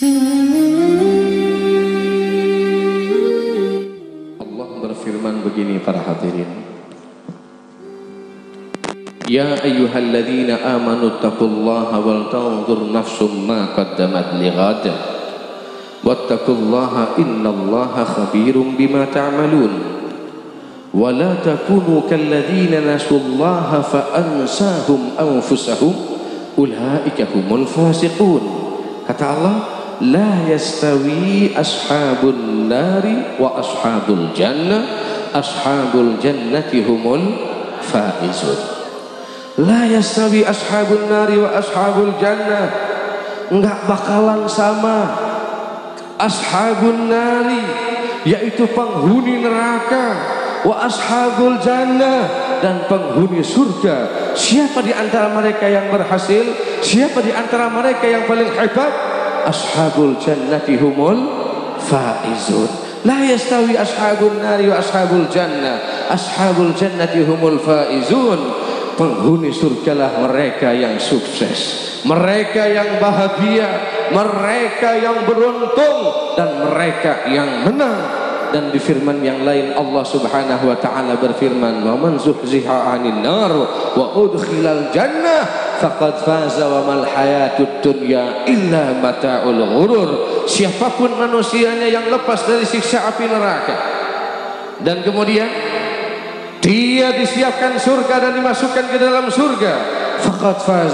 Allah berfirman begini para hadirin. Ya ayyuhalladzina amanu taqullaha wal tanzur nafsum ma qaddamat lighad wattaqullaha innallaha khabirum bima ta'malun wa la takunu kalladzina nasullaha fa ansahum anfusahum ulaika humul fasiqun. Kata Allah, la yastawi ashabun nari wa ashabul jannah, ashabul jannati humul faizun. La yastawi ashabun nari wa ashabul jannah, enggak bakalan sama ashabun nari, yaitu penghuni neraka, wa ashabul jannah, dan penghuni surga. Siapa di antara mereka yang berhasil? Siapa di antara mereka yang paling hebat? Ashabul jannati humul faizun. La yastawi ashabun nari wa ashabul jannah, ashabul jannati humul faizun. Penghuni surgalah mereka yang sukses, mereka yang bahagia, mereka yang beruntung, dan mereka yang menang. Dan di firman yang lain Allah Subhanahu wa taala berfirman, "Wa man zuhziha 'anil nar wa udkhilal jannah faqad faza wa mal hayatud dunya illa mata'ul ghurur." Siapapun manusianya yang lepas dari siksa api neraka dan kemudian dia disiapkan surga dan dimasukkan ke dalam surga, faqad faz,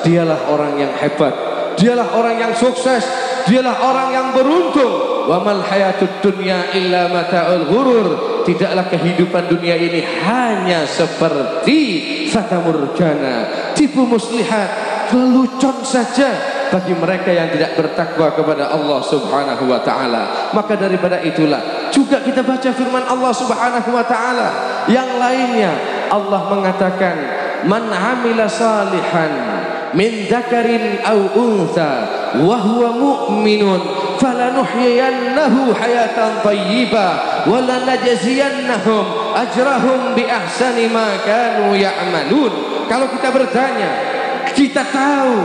dialah orang yang hebat, dialah orang yang sukses, dialah orang yang beruntung. Wa mal hayatud dunya illa mata'ul ghurur. Tidaklah kehidupan dunia ini hanya seperti fata murjana, tipu muslihat, lelucon saja bagi mereka yang tidak bertakwa kepada Allah Subhanahu wa taala. Maka daripada itulah juga kita baca firman Allah Subhanahu wa taala yang lainnya. Allah mengatakan, "Man 'amila salihan min dzakarin aw untha wa huwa mu'minun falanuhyiyannahu hayatan thayyibah wa lanajziyannahum ajrahum bi ahsani ma kanu ya'malun." Kalau kita bertanya, kita tahu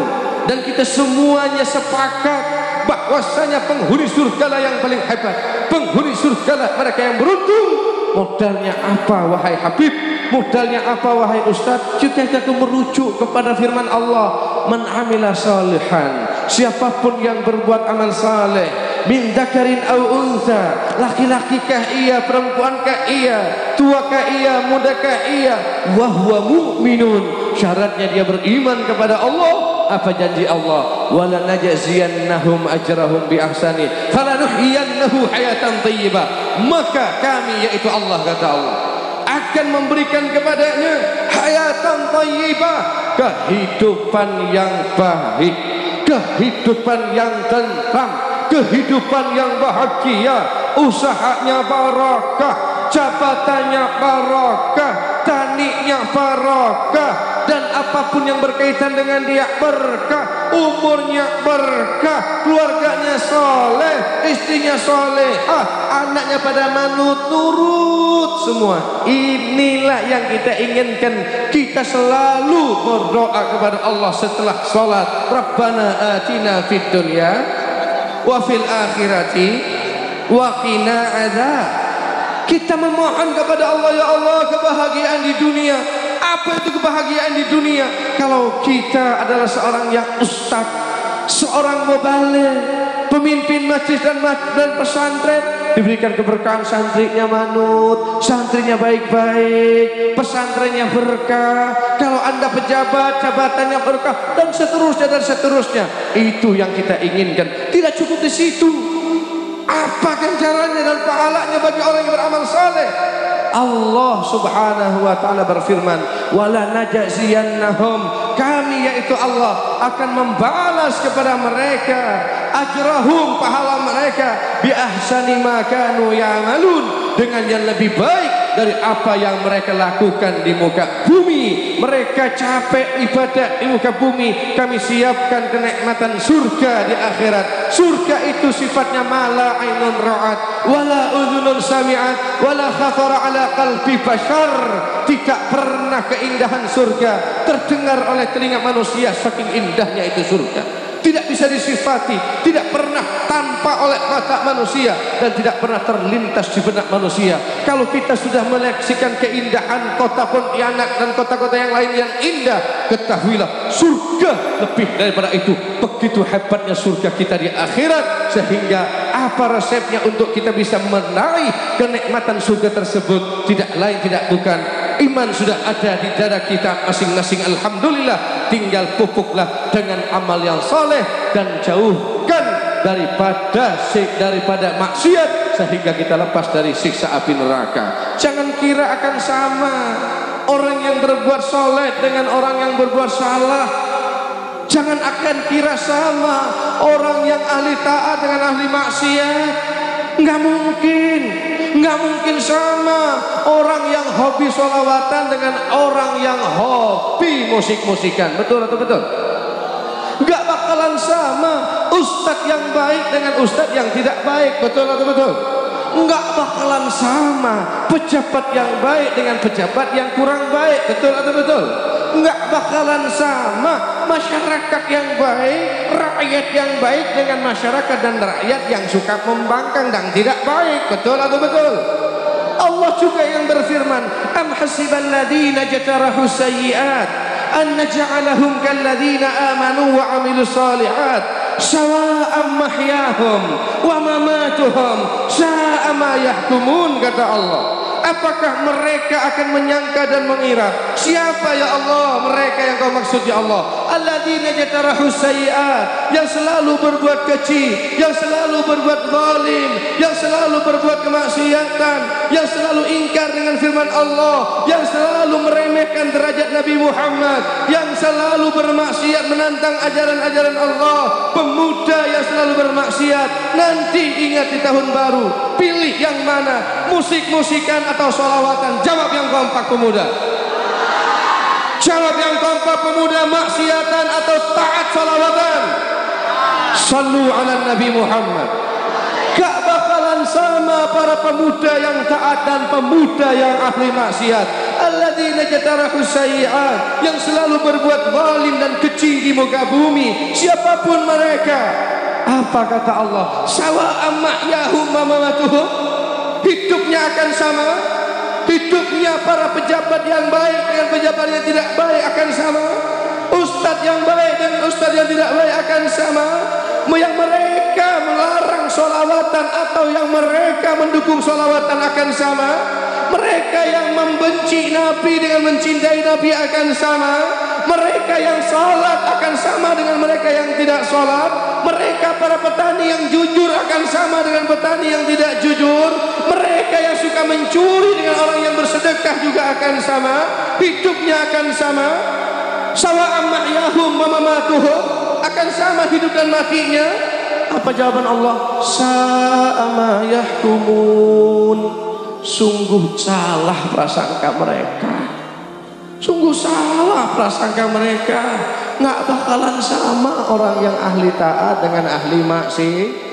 dan kita semuanya sepakat bahwasanya penghuni surga lah yang paling hebat, penghuni surga lah mereka yang beruntung. Modalnya apa wahai Habib? Modalnya apa wahai Ustaz? Kita merujuk kepada firman Allah, "Man 'amila salihan." Siapapun yang berbuat amal saleh, min dzakarin aw untha, laki-lakikah ia, perempuankah ia, tuakah ia, mudakah ia, wa huwa mu'minun, syaratnya dia beriman kepada Allah. Apa janji Allah? Wala najziyannahum ajrahum bi ahsani falanuhyiyannahu hayatan thayyibah. Maka kami, yaitu Allah, kata Allah, akan memberikan kepadanya hayatan thayyibah, kehidupan yang baik, kehidupan yang tentram, kehidupan yang bahagia, usahanya barakah, jabatannya barakah, taniknya barakah, dan apapun yang berkaitan dengan dia berkah, umurnya berkah, keluarganya soleh, istrinya solehah, anaknya pada manut nurut semua. Inilah yang kita inginkan. Kita selalu berdoa kepada Allah setelah salat, Rabbana atina fid dunya wa fil akhirati wa qina adzab. Kita memohon kepada Allah, ya Allah, kebahagiaan di dunia. Apa itu kebahagiaan di dunia? Kalau kita adalah seorang yang ustaz, seorang mubaligh, pemimpin masjid dan pesantren, diberikan keberkahan, santrinya manut, santrinya baik-baik, pesantrennya berkah. Kalau Anda pejabat, jabatannya berkah, dan seterusnya dan seterusnya. Itu yang kita inginkan. Tidak cukup di situ. Apa ganjarannya dan pahalanya bagi orang yang beramal saleh? Allah Subhanahu wa taala berfirman, "Wala najziyannahum," kami yaitu Allah akan membalas kepada mereka ajrahum, pahala mereka, bi ahsani ma kanu ya'malun, dengan yang lebih baik dari apa yang mereka lakukan di muka bumi. Mereka capek ibadah di muka bumi, kami siapkan kenikmatan surga di akhirat. Surga itu sifatnya mala ainun ra'at wala udhunun sami'at wala khatara ala qalbi bashar. Tidak pernah keindahan surga terdengar oleh telinga manusia, saking indahnya itu surga. tidak bisa disifati, tidak pernah tanpa oleh mata manusia, dan tidak pernah terlintas di benak manusia. Kalau kita sudah menyaksikan keindahan kota Pontianak dan kota-kota yang lain yang indah, ketahuilah surga lebih daripada itu. Begitu hebatnya surga kita di akhirat, sehingga apa resepnya untuk kita bisa meraih kenikmatan surga tersebut? Tidak lain tidak bukan, iman sudah ada di dada kita masing-masing. Alhamdulillah, tinggal pupuklah dengan amal yang soleh dan jauhkan daripada maksiat, sehingga kita lepas dari siksa api neraka. Jangan kira akan sama orang yang berbuat soleh dengan orang yang berbuat salah. Jangan akan kira sama orang yang ahli taat dengan ahli maksiat. Nggak mungkin. Nggak mungkin sama orang yang hobi sholawatan dengan orang yang hobi musik-musikan. Betul atau betul? Nggak bakalan sama ustadz yang baik dengan ustadz yang tidak baik. Betul atau betul? Nggak bakalan sama pejabat yang baik dengan pejabat yang kurang baik. Betul atau betul? Nggak bakalan sama masyarakat yang baik, rakyat yang baik dengan masyarakat dan rakyat yang suka membangkang dan tidak baik. Betul atau betul? Allah juga yang berfirman, am hasibal ladina jatarahu sayyi'at an naj'alahum kal ladina amanu wa amilus shalihat sawa'am mahyahum wa mamatuhum sa'a ma yahkumun, kata Allah. Apakah mereka akan menyangka dan mengira, siapa ya Allah mereka yang kau maksud ya Allah? Alladzina jatarahu sayyi'at, yang selalu berbuat keji, yang selalu berbuat zalim, yang selalu berbuat kemaksiatan, yang selalu ingkar dengan firman Allah, yang selalu meremehkan derajat Nabi Muhammad, yang selalu bermaksiat menantang ajaran-ajaran Allah. Pemuda yang selalu bermaksiat, nanti ingat di tahun baru, pilih yang mana, musik-musikan atau sholawatan? Jawab yang kompak pemuda. Jawab yang kompak pemuda, maksiatan atau taat sholawatan? Sallu ala Nabi Muhammad. Gak bakalan sama para pemuda yang taat dan pemuda yang ahli maksiat. Alladzina jatarahu sayyi'at, yang selalu berbuat zalim dan keji di muka bumi, siapapun mereka. Apa kata Allah? Sawa'am mahyahum wa mamatuhum, hidupnya akan sama. Hidupnya para pejabat yang baik dengan pejabat yang tidak baik akan sama. Ustadz yang baik dengan ustadz yang tidak baik akan sama. Yang mereka melarang sholawatan atau yang mereka mendukung sholawatan akan sama. Mereka yang membenci Nabi dengan mencintai Nabi akan sama. Mereka yang salat akan sama dengan mereka yang tidak salat. Mereka para petani yang jujur akan sama dengan petani yang tidak jujur. Mereka yang suka mencuri dengan orang yang bersedekah juga akan sama. Hidupnya akan sama. Sawa'am mahyahum wa mamatuhum, akan sama hidup dan matinya. Apa jawaban Allah? Sa'a ma yahkumun. Sungguh salah prasangka mereka. Sungguh salah prasangka mereka. Nggak bakalan sama orang yang ahli taat dengan ahli maksiat.